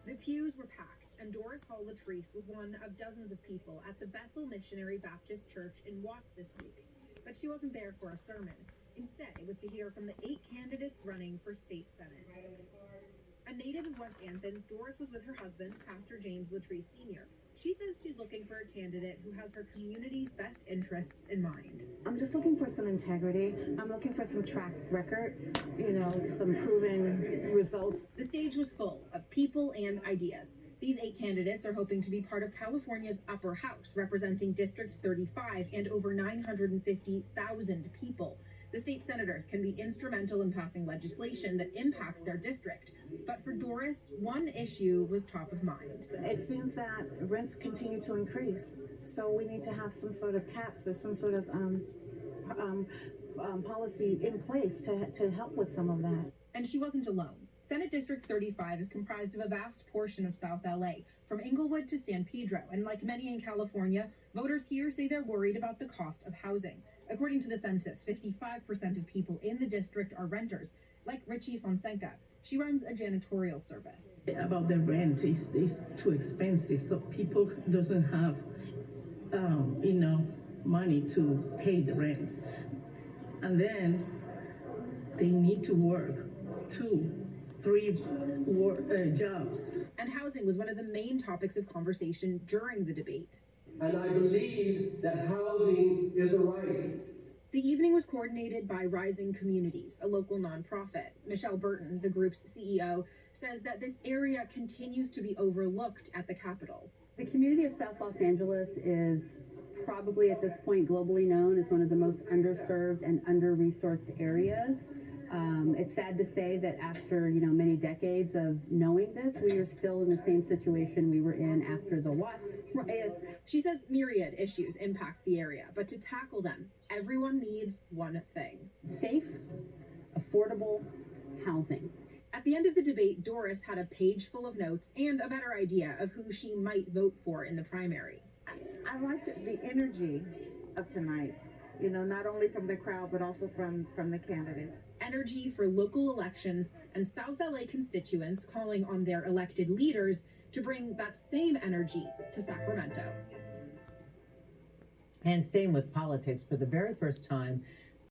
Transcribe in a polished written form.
The pews were packed, and Doris Hall Latrice was one of dozens of people at the Bethel Missionary Baptist Church in Watts this week. But she wasn't there for a sermon. Instead, it was to hear from the 8 candidates running for state senate. A native of West Athens, Doris was with her husband, Pastor James Latrice Sr. She says she's looking for a candidate who has her community's best interests in mind. I'm just looking for some integrity. I'm looking for some track record, some proven results. The stage was full of people and ideas. These 8 candidates are hoping to be part of California's upper house, representing District 35 and over 950,000 people. The state senators can be instrumental in passing legislation that impacts their district. But for Doris, one issue was top of mind. It seems that rents continue to increase. So we need to have some sort of caps or some sort of policy in place to help with some of that. And she wasn't alone. Senate District 35 is comprised of a vast portion of South LA, from Inglewood to San Pedro, and like many in California, voters here say they're worried about the cost of housing. According to the census, 55% of people in the district are renters, like Richie Fonseca. She runs a janitorial service. About the rent, is too expensive, so people doesn't have enough money to pay the rent. And then they need to work 2-3 jobs. And housing was one of the main topics of conversation during the debate. And I believe that housing is a right. The evening was coordinated by Rising Communities, a local nonprofit. Michelle Burton, the group's CEO, says that this area continues to be overlooked at the Capitol. The community of South Los Angeles is probably at this point globally known as one of the most underserved and under-resourced areas. It's sad to say that after many decades of knowing this, we are still in the same situation we were in after the Watts riots. She says myriad issues impact the area, but to tackle them, everyone needs one thing: safe, affordable housing. At the end of the debate, Doris had a page full of notes and a better idea of who she might vote for in the primary. I liked the energy of tonight, not only from the crowd, but also from the candidates. Energy for local elections and South LA constituents calling on their elected leaders to bring that same energy to Sacramento. And staying with politics, for the very first time,